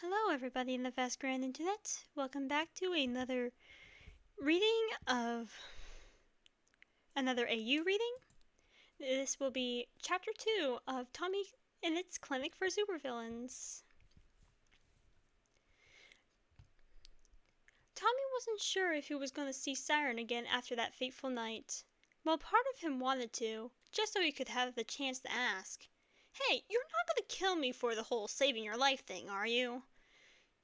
Hello, everybody in the vast grand internet. Welcome back to another reading of another AU reading. This will be Chapter 2 of Tommyinnit's Clinic for Supervillains. Tommy wasn't sure if he was going to see Siren again after that fateful night. Well, part of him wanted to, just so he could have the chance to ask. Hey, you're not going to kill me for the whole saving your life thing, are you?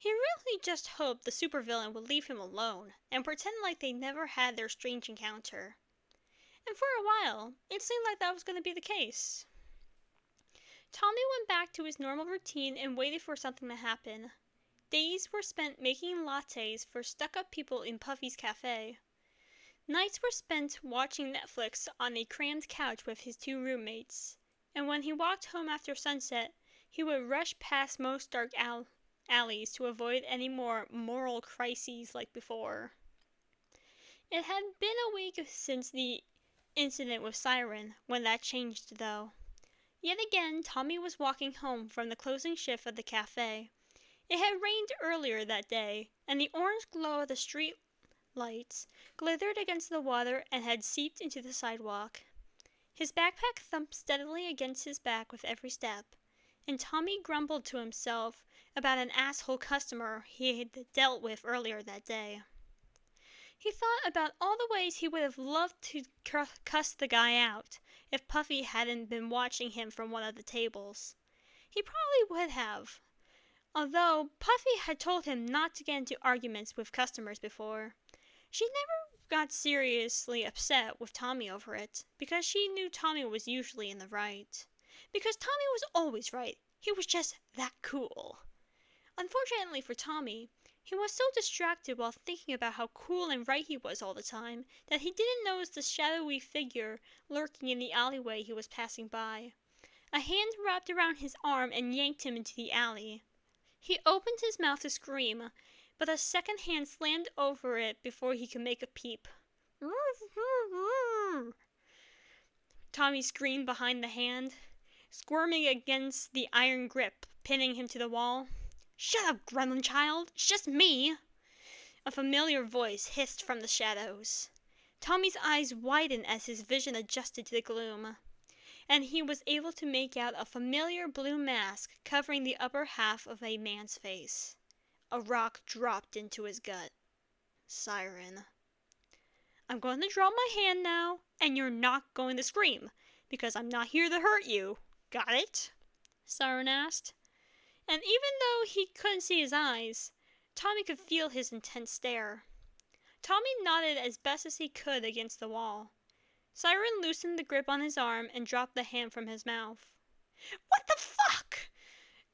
He really just hoped the supervillain would leave him alone and pretend like they never had their strange encounter. And for a while, it seemed like that was going to be the case. Tommy went back to his normal routine and waited for something to happen. Days were spent making lattes for stuck-up people in Puffy's cafe. Nights were spent watching Netflix on a crammed couch with his two roommates. And when he walked home after sunset, he would rush past most dark alleys to avoid any more moral crises like before. It had been a week since the incident with Siren when that changed, though. Yet again, Tommy was walking home from the closing shift of the cafe. It had rained earlier that day, and the orange glow of the street lights glittered against the water and had seeped into the sidewalk. His backpack thumped steadily against his back with every step, and Tommy grumbled to himself about an asshole customer he had dealt with earlier that day. He thought about all the ways he would have loved to cuss the guy out if Puffy hadn't been watching him from one of the tables. He probably would have, although Puffy had told him not to get into arguments with customers before. She never got seriously upset with Tommy over it, because she knew Tommy was usually in the right. Because Tommy was always right. He was just that cool. Unfortunately for Tommy, he was so distracted while thinking about how cool and right he was all the time that he didn't notice the shadowy figure lurking in the alleyway he was passing by. A hand wrapped around his arm and yanked him into the alley. He opened his mouth to scream, but a second hand slammed over it before he could make a peep. Tommy screamed behind the hand, squirming against the iron grip, pinning him to the wall. "Shut up, gremlin child! It's just me!" A familiar voice hissed from the shadows. Tommy's eyes widened as his vision adjusted to the gloom, and he was able to make out a familiar blue mask covering the upper half of a man's face. A rock dropped into his gut. Siren. "I'm going to drop my hand now, and you're not going to scream, because I'm not here to hurt you. Got it?" Siren asked. And even though he couldn't see his eyes, Tommy could feel his intense stare. Tommy nodded as best as he could against the wall. Siren loosened the grip on his arm and dropped the hand from his mouth. "What the fuck?"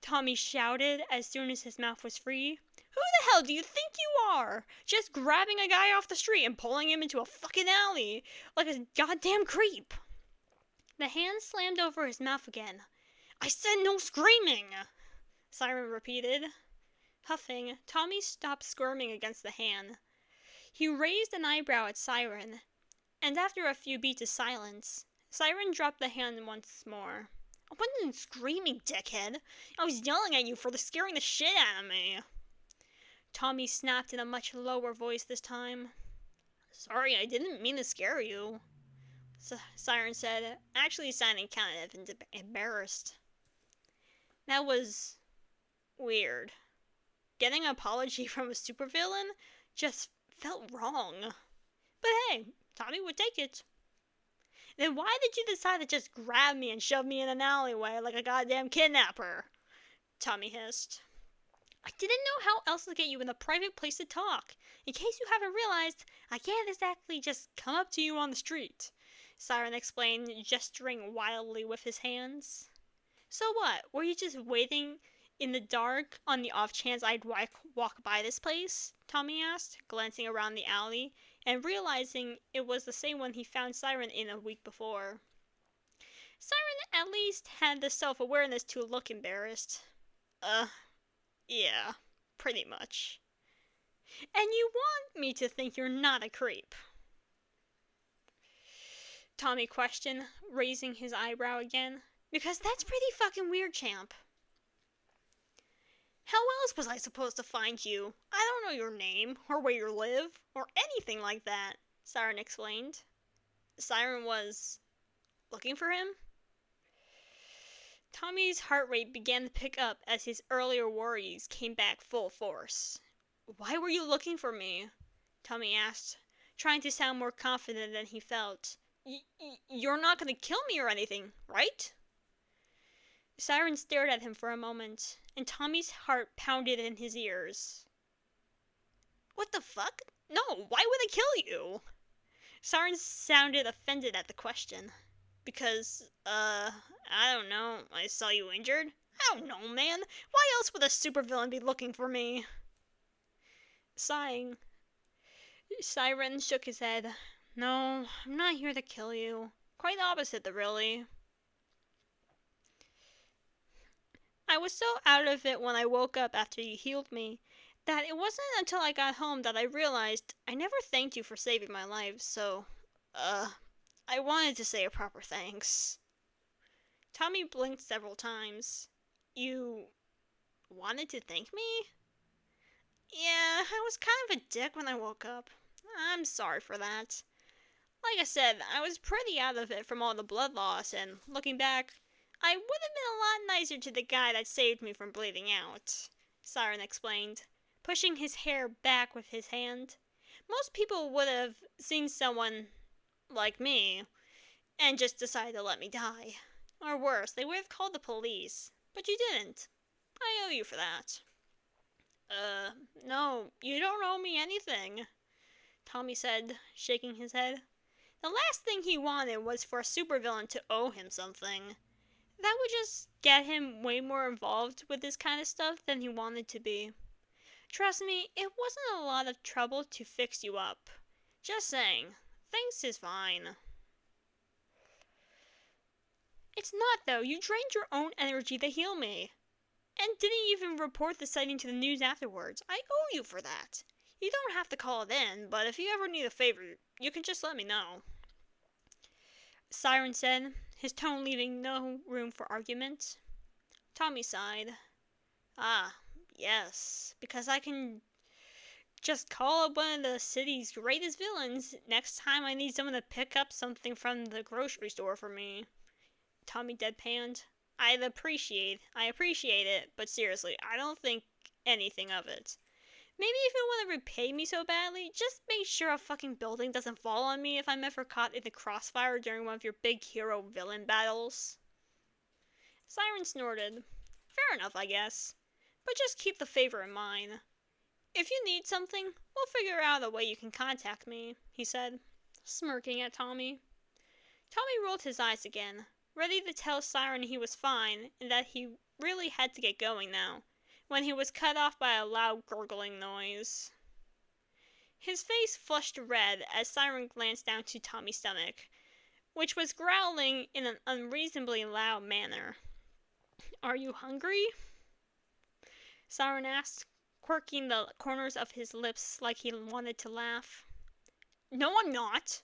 Tommy shouted as soon as his mouth was free. "Who the hell do you think you are? Just grabbing a guy off the street and pulling him into a fucking alley like a goddamn creep." The hand slammed over his mouth again. "I said no screaming!" Siren repeated. Huffing, Tommy stopped squirming against the hand. He raised an eyebrow at Siren, and after a few beats of silence, Siren dropped the hand once more. "I wasn't screaming, dickhead. I was yelling at you for scaring the shit out of me." Tommy snapped in a much lower voice this time. "Sorry, I didn't mean to scare you," Siren said, actually sounding kind of embarrassed. That was weird. Getting an apology from a supervillain just felt wrong. But hey, Tommy would take it. "Then why did you decide to just grab me and shove me in an alleyway like a goddamn kidnapper?" Tommy hissed. "I didn't know how else to get you in a private place to talk. In case you haven't realized, I can't exactly just come up to you on the street," Siren explained, gesturing wildly with his hands. "So what, were you just waiting in the dark on the off chance I'd walk by this place?" Tommy asked, glancing around the alley and realizing it was the same one he found Siren in a week before. Siren at least had the self-awareness to look embarrassed. Yeah, pretty much. "And you want me to think you're not a creep?" Tommy questioned, raising his eyebrow again. "Because that's pretty fucking weird, champ." "How else was I supposed to find you? I don't know your name, or where you live, or anything like that, Siren explained. Siren was looking for him? Tommy's heart rate began to pick up as his earlier worries came back full force. Why were you looking for me? Tommy asked, trying to sound more confident than he felt. You're not going to kill me or anything, right? Siren stared at him for a moment, and Tommy's heart pounded in his ears. What the fuck? No, why would I kill you? Siren sounded offended at the question. Because, I don't know, I saw you injured? I don't know, man. Why else would a supervillain be looking for me? Sighing, Siren shook his head. No, I'm not here to kill you. Quite the opposite, really. I was so out of it when I woke up after you healed me that it wasn't until I got home that I realized I never thanked you for saving my life, so, I wanted to say a proper thanks. Tommy blinked several times. You wanted to thank me? Yeah, I was kind of a dick when I woke up. I'm sorry for that. Like I said, I was pretty out of it from all the blood loss, and looking back, I would have been a lot nicer to the guy that saved me from bleeding out, Siren explained, pushing his hair back with his hand. Most people would have seen someone like me and just decided to let me die. Or worse, they would have called the police. But you didn't. I owe you for that. No, you don't owe me anything, Tommy said, shaking his head. The last thing he wanted was for a supervillain to owe him something. That would just get him way more involved with this kind of stuff than he wanted to be. Trust me, it wasn't a lot of trouble to fix you up. Just saying, thanks is fine. It's not, though. You drained your own energy to heal me. And didn't even report the sighting to the news afterwards. I owe you for that. You don't have to call it in, but if you ever need a favor, you can just let me know. Siren said, his tone leaving no room for argument. Tommy sighed. Ah, yes, because I can just call up one of the city's greatest villains next time I need someone to pick up something from the grocery store for me. Tommy deadpanned. I appreciate it, but seriously, I don't think anything of it. Maybe if you want to repay me so badly, just make sure a fucking building doesn't fall on me if I'm ever caught in the crossfire during one of your big hero-villain battles. Siren snorted. Fair enough, I guess. But just keep the favor in mind. If you need something, we'll figure out a way you can contact me, he said, smirking at Tommy. Tommy rolled his eyes again, ready to tell Siren he was fine and that he really had to get going now, when he was cut off by a loud gurgling noise. His face flushed red as Siren glanced down to Tommy's stomach, which was growling in an unreasonably loud manner. Are you hungry? Siren asked, quirking the corners of his lips like he wanted to laugh. No, I'm not,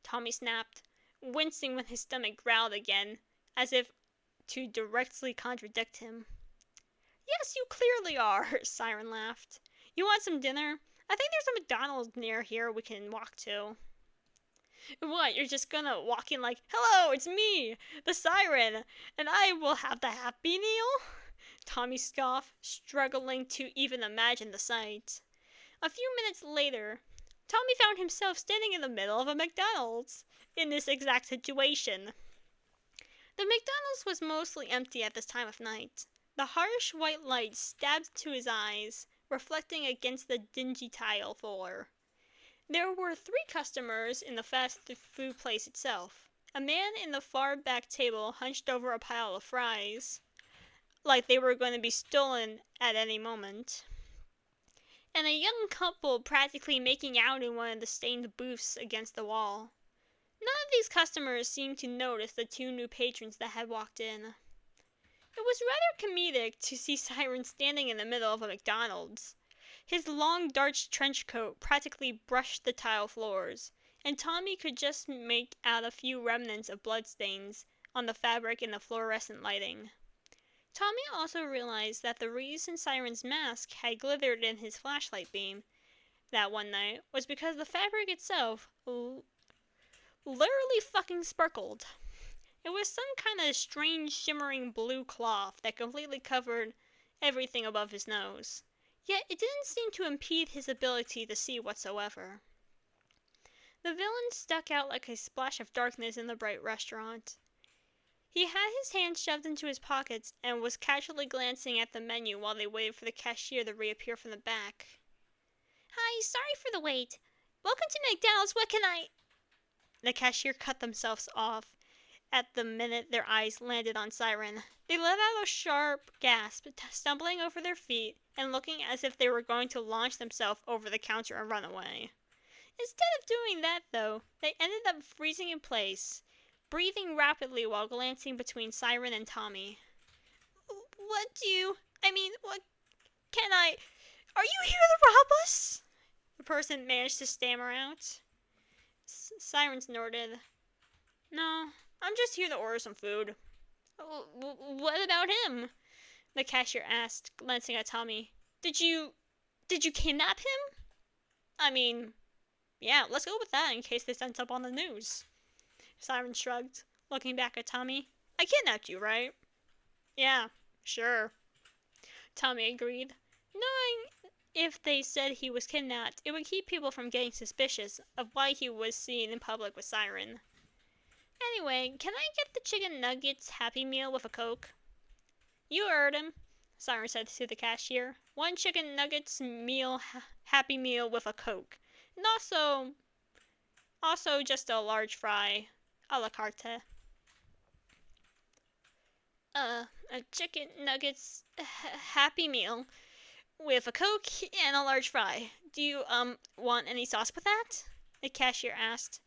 Tommy snapped, wincing when his stomach growled again, as if to directly contradict him. Yes, you clearly are, Siren laughed. You want some dinner? I think there's a McDonald's near here we can walk to. What, you're just gonna walk in like, hello, it's me, the Siren, and I will have the Happy Meal? Tommy scoffed, struggling to even imagine the sight. A few minutes later, Tommy found himself standing in the middle of a McDonald's, in this exact situation. The McDonald's was mostly empty at this time of night. The harsh white light stabbed to his eyes, reflecting against the dingy tile floor. There were 3 customers in the fast food place itself. A man in the far back table hunched over a pile of fries, like they were going to be stolen at any moment. And a young couple practically making out in one of the stained booths against the wall. None of these customers seemed to notice the 2 new patrons that had walked in. It was rather comedic to see Siren standing in the middle of a McDonald's. His long dark trench coat practically brushed the tile floors, and Tommy could just make out a few remnants of bloodstains on the fabric in the fluorescent lighting. Tommy also realized that the reason Siren's mask had glittered in his flashlight beam that one night was because the fabric itself literally fucking sparkled. It was some kind of strange shimmering blue cloth that completely covered everything above his nose. Yet it didn't seem to impede his ability to see whatsoever. The villain stuck out like a splash of darkness in the bright restaurant. He had his hands shoved into his pockets and was casually glancing at the menu while they waited for the cashier to reappear from the back. "Hi, sorry for the wait. Welcome to McDonald's, what can I—" The cashier cut themselves off at the minute their eyes landed on Siren. They let out a sharp gasp, stumbling over their feet and looking as if they were going to launch themselves over the counter and run away. Instead of doing that, though, they ended up freezing in place, breathing rapidly while glancing between Siren and Tommy. What can I... Are you here to rob us?" The person managed to stammer out. Siren snorted. "No, I'm just here to order some food." "What about him?" the cashier asked, glancing at Tommy. Did you kidnap him?" "I mean, yeah, let's go with that in case this ends up on the news." Siren shrugged, looking back at Tommy. "I kidnapped you, right?" "Yeah, sure." Tommy agreed, knowing if they said he was kidnapped, it would keep people from getting suspicious of why he was seen in public with Siren. "Anyway, can I get the chicken nuggets Happy Meal with a Coke?" "You heard him," Siren said to the cashier. "One chicken nuggets meal, Happy Meal with a Coke. And also just a large fry, a la carte." A chicken nuggets Happy Meal with a Coke and a large fry. Do you, want any sauce with that?" the cashier asked,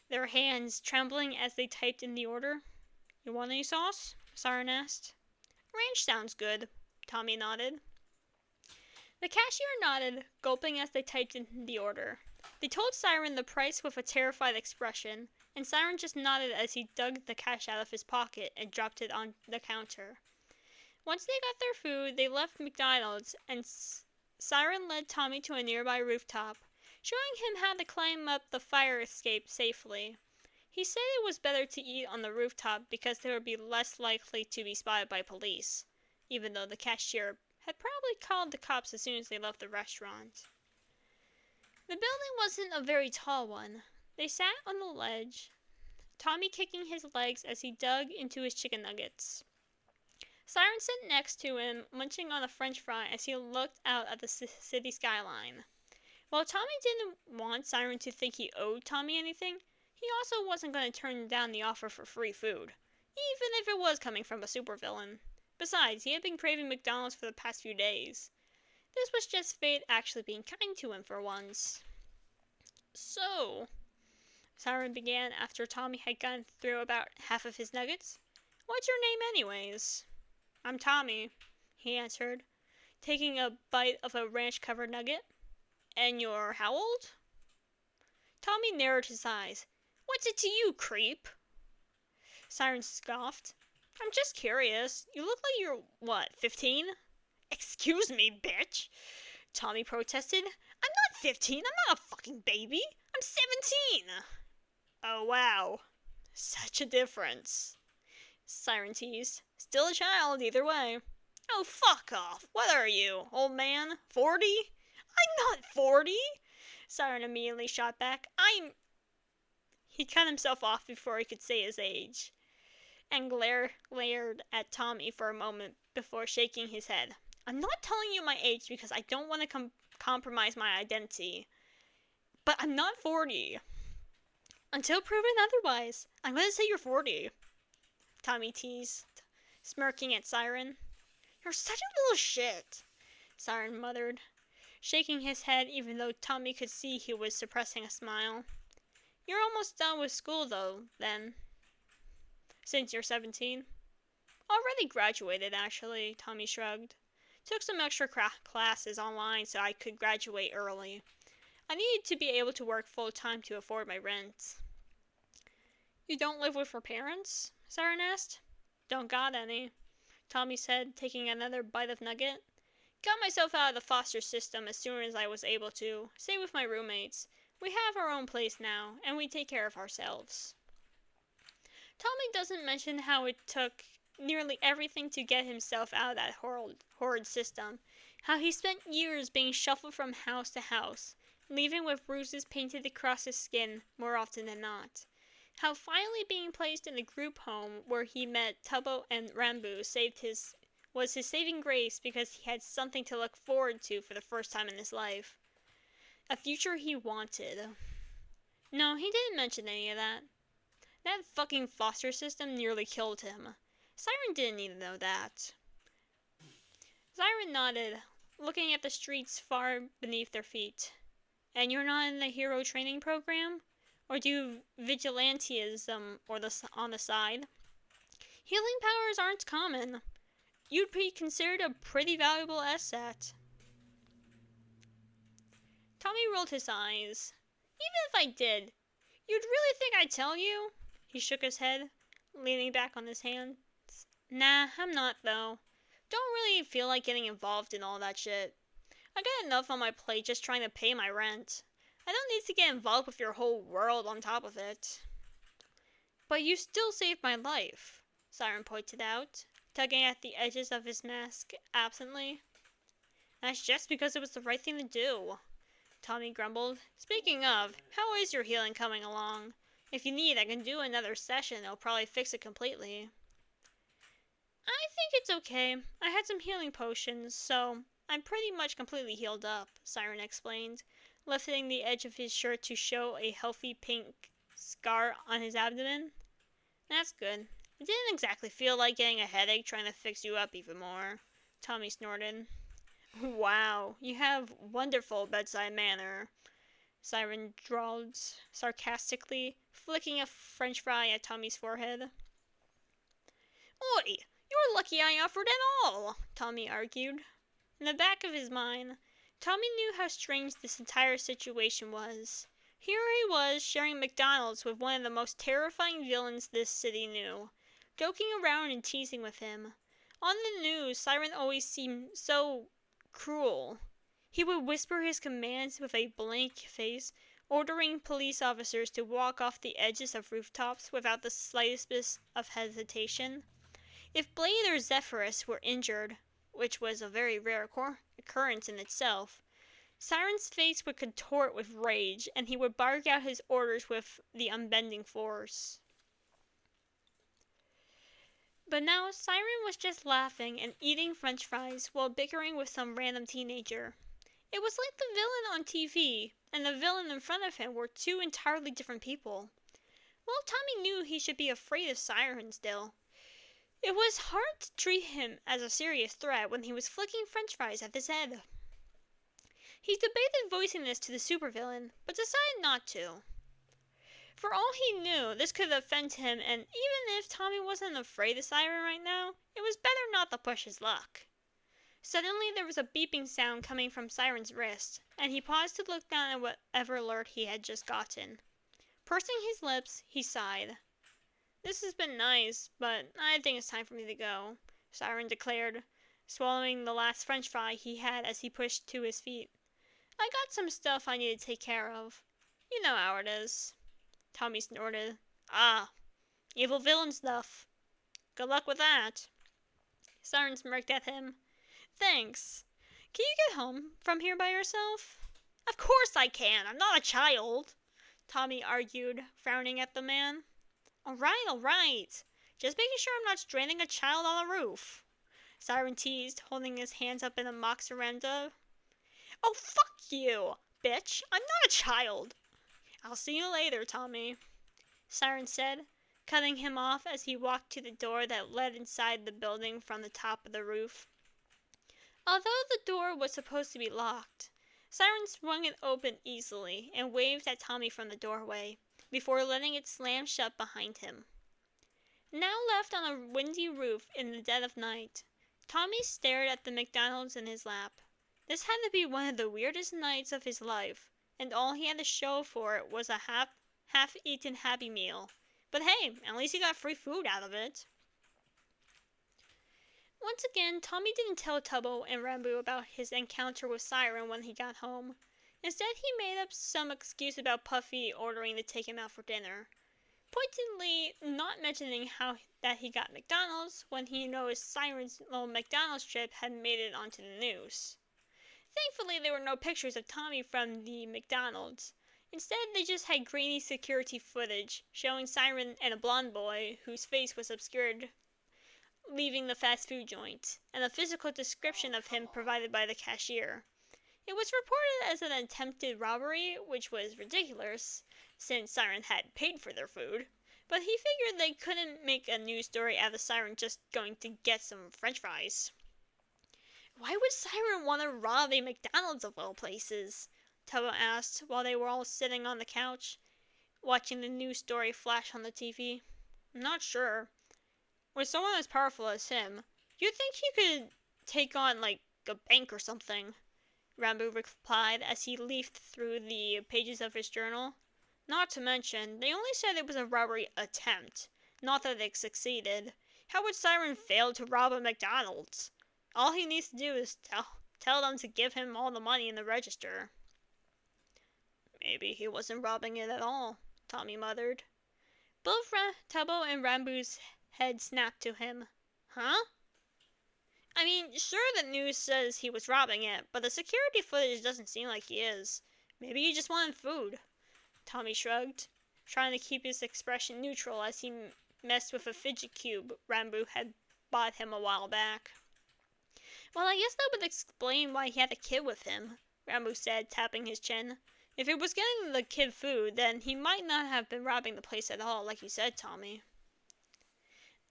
their hands trembling as they typed in the order. "You want any sauce?" Siren asked. "Ranch sounds good," Tommy nodded. The cashier nodded, gulping as they typed in the order. They told Siren the price with a terrified expression, and Siren just nodded as he dug the cash out of his pocket and dropped it on the counter. Once they got their food, they left McDonald's, and Siren led Tommy to a nearby rooftop, showing him how to climb up the fire escape safely. He said it was better to eat on the rooftop because they would be less likely to be spotted by police, even though the cashier had probably called the cops as soon as they left the restaurant. The building wasn't a very tall one. They sat on the ledge, Tommy kicking his legs as he dug into his chicken nuggets. Siren sat next to him, munching on a french fry as he looked out at the city skyline. While Tommy didn't want Siren to think he owed Tommy anything, he also wasn't going to turn down the offer for free food, even if it was coming from a supervillain. Besides, he had been craving McDonald's for the past few days. This was just fate actually being kind to him for once. "So," Siren began after Tommy had gone through about half of his nuggets, "what's your name anyways?" "I'm Tommy," he answered, taking a bite of a ranch-covered nugget. "And you're how old?" Tommy narrowed his eyes. "What's it to you, creep?" Siren scoffed. "I'm just curious. You look like you're, 15? "Excuse me, bitch," Tommy protested. "I'm not 15. I'm not a fucking baby. I'm 17. "Oh, wow. Such a difference," Siren teased. "Still a child, either way." "Oh, fuck off. What are you, old man? 40? "I'm not 40. Siren immediately shot back. He cut himself off before he could say his age, and glared at Tommy for a moment before shaking his head. "I'm not telling you my age because I don't want to compromise my identity, but I'm not 40. "Until proven otherwise, I'm going to say you're 40. Tommy teased, smirking at Siren. "You're such a little shit," Siren muttered, shaking his head even though Tommy could see he was suppressing a smile. "You're almost done with school, though, then, since you're 17. "Already graduated, actually," Tommy shrugged. "Took some extra classes online so I could graduate early. I needed to be able to work full-time to afford my rent." "You don't live with your parents?" Siren asked. "Don't got any," Tommy said, taking another bite of nugget. Got myself out of the foster system as soon as I was able to. Stay with my roommates. We have our own place now, and we take care of ourselves. Tommy doesn't mention how it took nearly everything to get himself out of that horrid system. How he spent years being shuffled from house to house, leaving with bruises painted across his skin more often than not. How finally being placed in a group home where he met Tubbo and Rambo was his saving grace because he had something to look forward to for the first time in his life. A future he wanted. No, he didn't mention any of that. That fucking foster system nearly killed him. Siren didn't need to know that. Siren nodded, looking at the streets far beneath their feet. And you're not in the hero training program? Or do vigilantism on the side? Healing powers aren't common. You'd be considered a pretty valuable asset. Tommy rolled his eyes. Even if I did, you'd really think I'd tell you? He shook his head, leaning back on his hands. Nah, I'm not, though. Don't really feel like getting involved in all that shit. I got enough on my plate just trying to pay my rent. I don't need to get involved with your whole world on top of it. But you still saved my life, Siren pointed out, tugging at the edges of his mask absently. That's just because it was the right thing to do, Tommy grumbled. Speaking of, how is your healing coming along? If you need, I can do another session. It'll probably fix it completely. I think it's okay. I had some healing potions, so I'm pretty much completely healed up, Siren explained, lifting the edge of his shirt to show a healthy pink scar on his abdomen. That's good. It didn't exactly feel like getting a headache trying to fix you up even more, Tommy snorted. Wow, you have wonderful bedside manner, Siren drawled sarcastically, flicking a french fry at Tommy's forehead. Oi, you're lucky I offered at all, Tommy argued. In the back of his mind, Tommy knew how strange this entire situation was. Here he was sharing McDonald's with one of the most terrifying villains this city knew, joking around and teasing with him. On the news, Siren always seemed so cruel. He would whisper his commands with a blank face, ordering police officers to walk off the edges of rooftops without the slightest bit of hesitation. If Blade or Zephyrus were injured, which was a very rare occurrence in itself, Siren's face would contort with rage, and he would bark out his orders with the unbending force. But now Siren was just laughing and eating french fries while bickering with some random teenager. It was like the villain on TV and the villain in front of him were two entirely different people. Well, Tommy knew he should be afraid of Siren still. It was hard to treat him as a serious threat when he was flicking french fries at his head. He debated voicing this to the supervillain, but decided not to. For all he knew, this could offend him, and even if Tommy wasn't afraid of Siren right now, it was better not to push his luck. Suddenly, there was a beeping sound coming from Siren's wrist, and he paused to look down at whatever alert he had just gotten. Pursing his lips, he sighed. This has been nice, but I think it's time for me to go, Siren declared, swallowing the last french fry he had as he pushed to his feet. I got some stuff I need to take care of. You know how it is. Tommy snorted. Ah, evil villain stuff. Good luck with that. Siren smirked at him. Thanks. Can you get home from here by yourself? Of course I can. I'm not a child, Tommy argued, frowning at the man. All right. Just making sure I'm not stranding a child on a roof, Siren teased, holding his hands up in a mock surrender. Oh, fuck you, bitch. I'm not a child. I'll see you later, Tommy, Siren said, cutting him off as he walked to the door that led inside the building from the top of the roof. Although the door was supposed to be locked, Siren swung it open easily and waved at Tommy from the doorway, before letting it slam shut behind him. Now left on a windy roof in the dead of night, Tommy stared at the McDonald's in his lap. This had to be one of the weirdest nights of his life, and all he had to show for it was a half-eaten Happy Meal. But hey, at least he got free food out of it. Once again, Tommy didn't tell Tubbo and Rambo about his encounter with Siren when he got home. Instead, he made up some excuse about Puffy ordering to take him out for dinner, pointedly not mentioning how that he got McDonald's when he noticed Siren's little McDonald's trip had made it onto the news. Thankfully, there were no pictures of Tommy from the McDonald's. Instead, they just had grainy security footage showing Siren and a blonde boy whose face was obscured leaving the fast food joint, and a physical description of him provided by the cashier. It was reported as an attempted robbery, which was ridiculous, since Siren had paid for their food, but he figured they couldn't make a news story out of Siren just going to get some french fries. Why would Siren want to rob a McDonald's of all places? Tubbo asked while they were all sitting on the couch, watching the news story flash on the TV. I'm not sure. With someone as powerful as him, you'd think he could take on, like, a bank or something, Rambo replied as he leafed through the pages of his journal. Not to mention, they only said it was a robbery attempt, not that it succeeded. How would Siren fail to rob a McDonald's? All he needs to do is tell them to give him all the money in the register. Maybe he wasn't robbing it at all, Tommy muttered. Both Tubbo and Rambo's head snapped to him. Huh? I mean, sure the news says he was robbing it, but the security footage doesn't seem like he is. Maybe he just wanted food. Tommy shrugged, trying to keep his expression neutral as he messed with a fidget cube Rambo had bought him a while back. Well, I guess that would explain why he had a kid with him, Rambo said, tapping his chin. If it was getting the kid food, then he might not have been robbing the place at all, like you said, Tommy.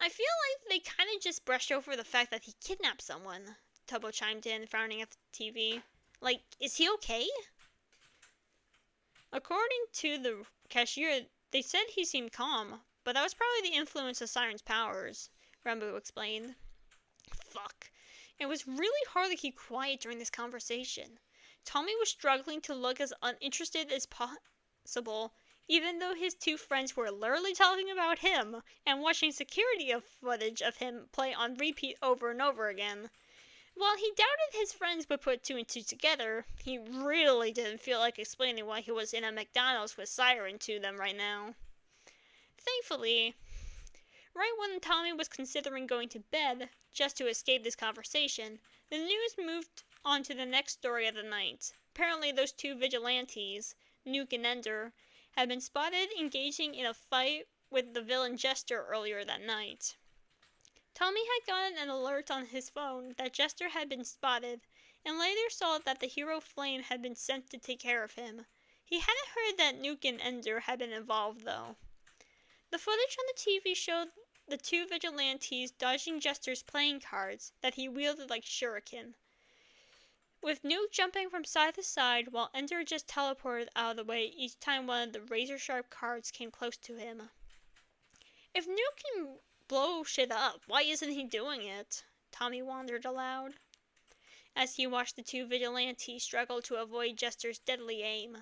I feel like they kind of just brushed over the fact that he kidnapped someone, Tubbo chimed in, frowning at the TV. Like, is he okay? According to the cashier, they said he seemed calm, but that was probably the influence of Siren's powers, Rambo explained. Fuck. It was really hard to keep quiet during this conversation. Tommy was struggling to look as uninterested as possible, even though his two friends were literally talking about him and watching security footage of him play on repeat over and over again. While he doubted his friends would put two and two together, he really didn't feel like explaining why he was in a McDonald's with Siren to them right now. Thankfully, right when Tommy was considering going to bed, just to escape this conversation, the news moved on to the next story of the night. Apparently those two vigilantes, Nuke and Ender, had been spotted engaging in a fight with the villain Jester earlier that night. Tommy had gotten an alert on his phone that Jester had been spotted, and later saw that the hero Flame had been sent to take care of him. He hadn't heard that Nuke and Ender had been involved, though. The footage on the TV showed the two vigilantes dodging Jester's playing cards that he wielded like shuriken, with Nuke jumping from side to side while Ender just teleported out of the way each time one of the razor-sharp cards came close to him. If Nuke can blow shit up, why isn't he doing it? Tommy wondered aloud, as he watched the two vigilantes struggle to avoid Jester's deadly aim.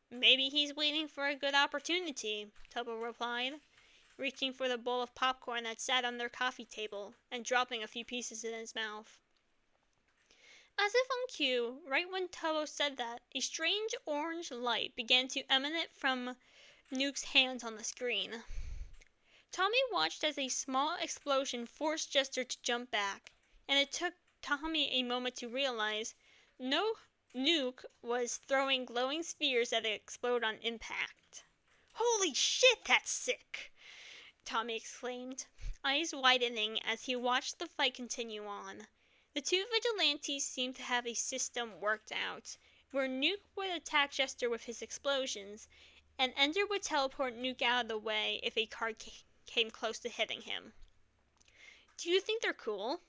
Maybe he's waiting for a good opportunity, Tubbo replied, reaching for the bowl of popcorn that sat on their coffee table and dropping a few pieces in his mouth. As if on cue, right when Tubbo said that, a strange orange light began to emanate from Nuke's hands on the screen. Tommy watched as a small explosion forced Jester to jump back, and it took Tommy a moment to realize Nuke was throwing glowing spheres that explode on impact. Holy shit, that's sick! Tommy exclaimed, eyes widening as he watched the fight continue on. The two vigilantes seemed to have a system worked out, where Nuke would attack Jester with his explosions, and Ender would teleport Nuke out of the way if a card came close to hitting him. Do you think they're cool?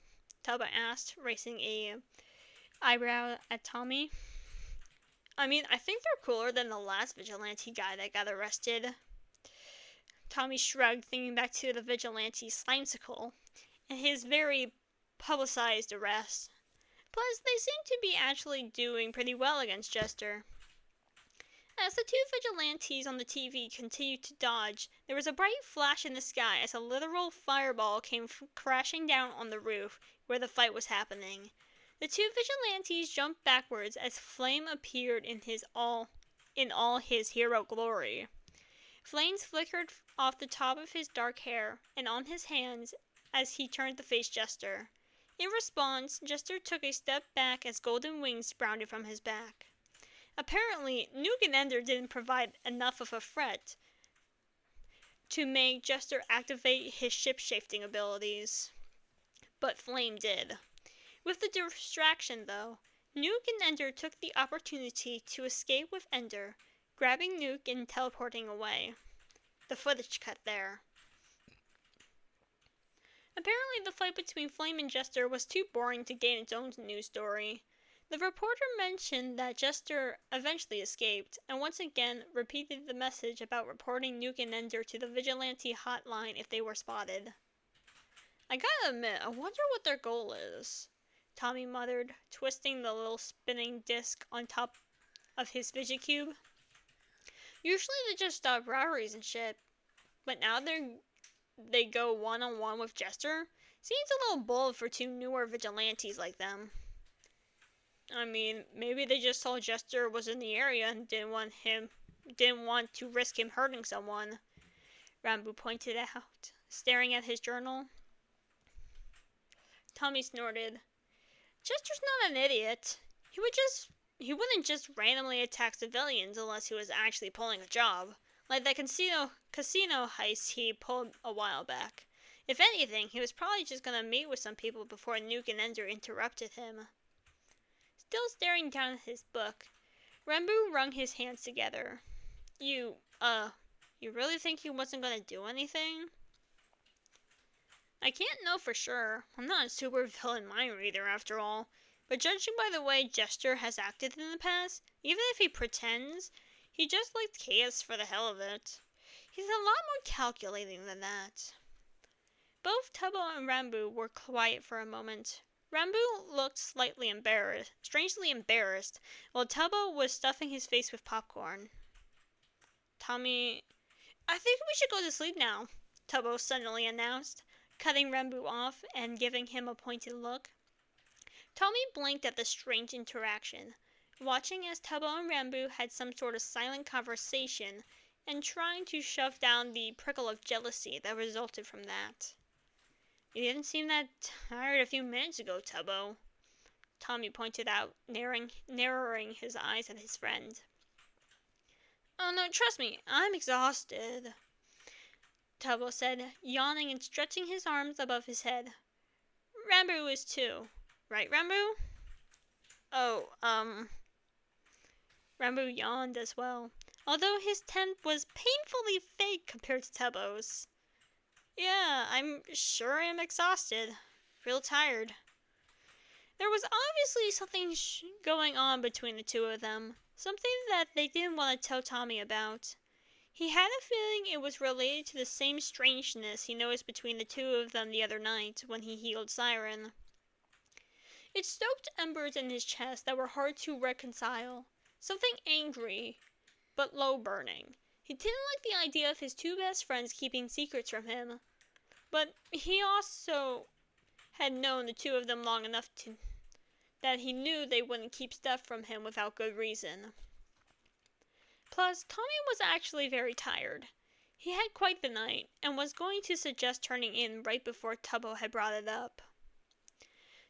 Tubbo asked, raising an eyebrow at Tommy. I mean, I think they're cooler than the last vigilante guy that got arrested. Tommy shrugged, thinking back to the vigilante Slimesicle and his very publicized arrest. Plus, they seem to be actually doing pretty well against Jester. As the two vigilantes on the TV continued to dodge, there was a bright flash in the sky as a literal fireball came crashing down on the roof where the fight was happening. The two vigilantes jumped backwards as Flame appeared in all his hero glory. Flames flickered off the top of his dark hair and on his hands as he turned to face Jester. In response, Jester took a step back as golden wings sprouted from his back. Apparently, Nuke and Ender didn't provide enough of a threat to make Jester activate his ship-shifting abilities, but Flame did. With the distraction, though, Nuke and Ender took the opportunity to escape with Ender, grabbing Nuke and teleporting away. The footage cut there. Apparently, the fight between Flame and Jester was too boring to gain its own news story. The reporter mentioned that Jester eventually escaped, and once again repeated the message about reporting Nuke and Ender to the Vigilante hotline if they were spotted. I gotta admit, I wonder what their goal is, Tommy muttered, twisting the little spinning disc on top of his Vigicube. Usually they just stop robberies and shit, but now they go one-on-one with Jester? Seems a little bold for two newer vigilantes like them. I mean, maybe they just saw Jester was in the area and didn't want to risk him hurting someone, Rambo pointed out, staring at his journal. Tommy snorted. Jester's not an idiot. He wouldn't just randomly attack civilians unless he was actually pulling a job, like that casino heist he pulled a while back. If anything, he was probably just gonna meet with some people before Nuke and Ender interrupted him. Still staring down at his book, Rambo wrung his hands together. You really think he wasn't gonna do anything? I can't know for sure. I'm not a supervillain mind reader after all. But judging by the way Jester has acted in the past, even if he pretends, he just likes chaos for the hell of it. He's a lot more calculating than that. Both Tubbo and Rambo were quiet for a moment. Rambo looked strangely embarrassed, while Tubbo was stuffing his face with popcorn. Tommy, I think we should go to sleep now, Tubbo suddenly announced, cutting Rambo off and giving him a pointed look. Tommy blinked at the strange interaction, watching as Tubbo and Rambo had some sort of silent conversation and trying to shove down the prickle of jealousy that resulted from that. You didn't seem that tired a few minutes ago, Tubbo, Tommy pointed out, narrowing his eyes at his friend. Oh no, trust me, I'm exhausted, Tubbo said, yawning and stretching his arms above his head. Rambo is too. Right, Rambo? Oh, Rambo yawned as well, although his temp was painfully fake compared to Tubbo's. Yeah, I'm sure I'm exhausted. Real tired. There was obviously something going on between the two of them, something that they didn't want to tell Tommy about. He had a feeling it was related to the same strangeness he noticed between the two of them the other night when he healed Siren. It stoked embers in his chest that were hard to reconcile. Something angry, but low-burning. He didn't like the idea of his two best friends keeping secrets from him, but he also had known the two of them long enough that he knew they wouldn't keep stuff from him without good reason. Plus, Tommy was actually very tired. He had quite the night, and was going to suggest turning in right before Tubbo had brought it up.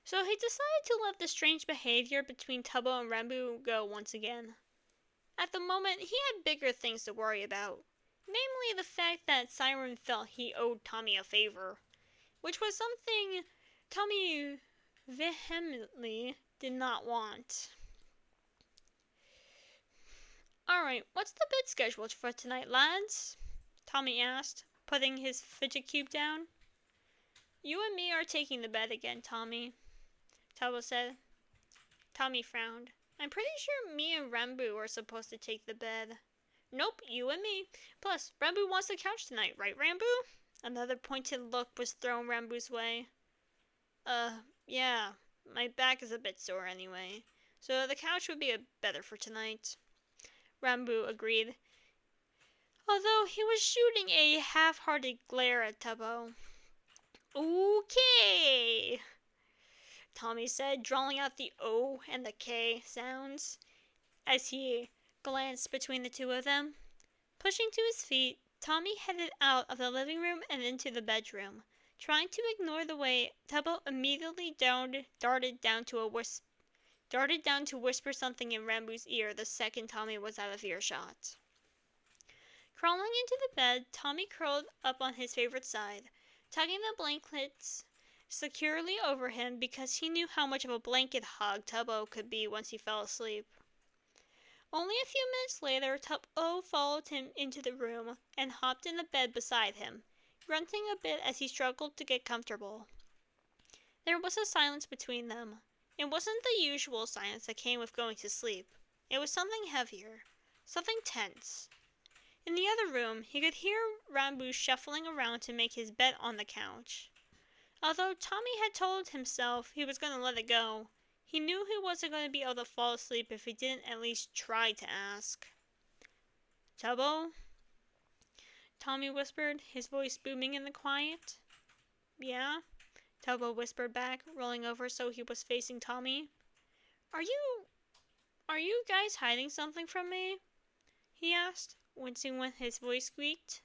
So he decided to let the strange behavior between Tubbo and Rambo go once again. At the moment, he had bigger things to worry about, namely the fact that Siren felt he owed Tommy a favor, which was something Tommy vehemently did not want. Alright, what's the bed schedule for tonight, lads? Tommy asked, putting his fidget cube down. You and me are taking the bed again, Tommy, Tubbo said. Tommy frowned. I'm pretty sure me and Rambo are supposed to take the bed. Nope, you and me. Plus, Rambo wants the couch tonight, right, Rambo? Another pointed look was thrown Rambo's way. Yeah, my back is a bit sore anyway, so the couch would be better for tonight. Rambo agreed, although he was shooting a half-hearted glare at Tubbo. Okay, Tommy said, drawling out the O and the K sounds as he glanced between the two of them. Pushing to his feet, Tommy headed out of the living room and into the bedroom, trying to ignore the way Tubbo immediately darted down to whisper something in Rambo's ear the second Tommy was out of earshot. Crawling into the bed, Tommy curled up on his favorite side, tugging the blankets securely over him because he knew how much of a blanket hog Tubbo could be once he fell asleep. Only a few minutes later, Tubbo followed him into the room and hopped in the bed beside him, grunting a bit as he struggled to get comfortable. There was a silence between them. It wasn't the usual silence that came with going to sleep. It was something heavier, something tense. In the other room, he could hear Rambo shuffling around to make his bed on the couch. Although Tommy had told himself he was going to let it go, he knew he wasn't going to be able to fall asleep if he didn't at least try to ask. "Tubbo?" Tommy whispered, his voice booming in the quiet. "Yeah?" Tubbo whispered back, rolling over so he was facing Tommy. Are you guys hiding something from me?" he asked, wincing when his voice squeaked.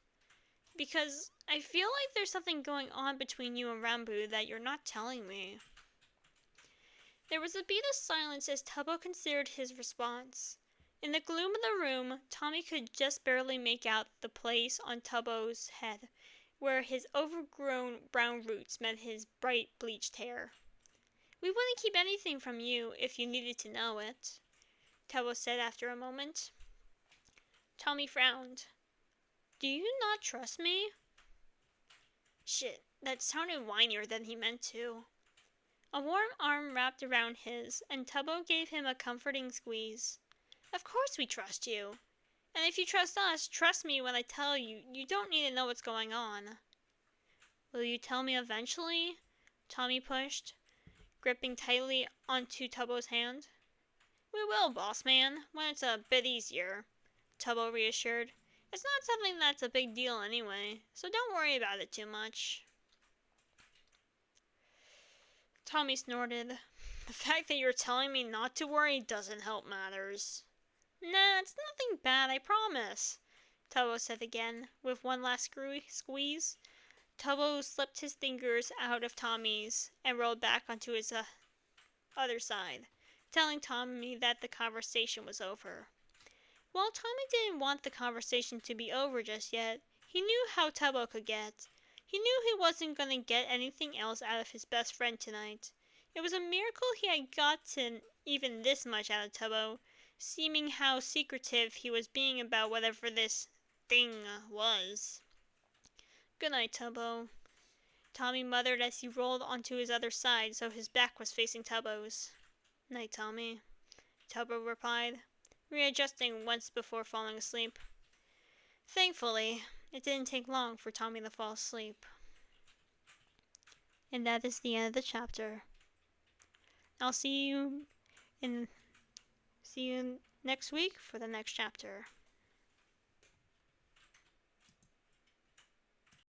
"Because I feel like there's something going on between you and Rambo that you're not telling me." There was a beat of silence as Tubbo considered his response. In the gloom of the room, Tommy could just barely make out the place on Tubbo's head where his overgrown brown roots met his bright bleached hair. "We wouldn't keep anything from you if you needed to know it," Tubbo said after a moment. Tommy frowned. "Do you not trust me?" Shit, that sounded whinier than he meant to. A warm arm wrapped around his, and Tubbo gave him a comforting squeeze. "Of course we trust you. And if you trust us, trust me when I tell you, you don't need to know what's going on." "Will you tell me eventually?" Tommy pushed, gripping tightly onto Tubbo's hand. "We will, boss man, when it's a bit easier," Tubbo reassured. "It's not something that's a big deal anyway, so don't worry about it too much." Tommy snorted. "The fact that you're telling me not to worry doesn't help matters." "Nah, it's nothing bad, I promise," Tubbo said again, with one last squeeze. Tubbo slipped his fingers out of Tommy's and rolled back onto his other side, telling Tommy that the conversation was over. While Tommy didn't want the conversation to be over just yet, he knew how Tubbo could get. He knew he wasn't going to get anything else out of his best friend tonight. It was a miracle he had gotten even this much out of Tubbo, seeming how secretive he was being about whatever this thing was. "Good night, Tubbo," Tommy muttered as he rolled onto his other side so his back was facing Tubbo's. "Night, Tommy," Tubbo replied, readjusting once before falling asleep. Thankfully, it didn't take long for Tommy to fall asleep. And that is the end of the chapter. I'll see you next week for the next chapter.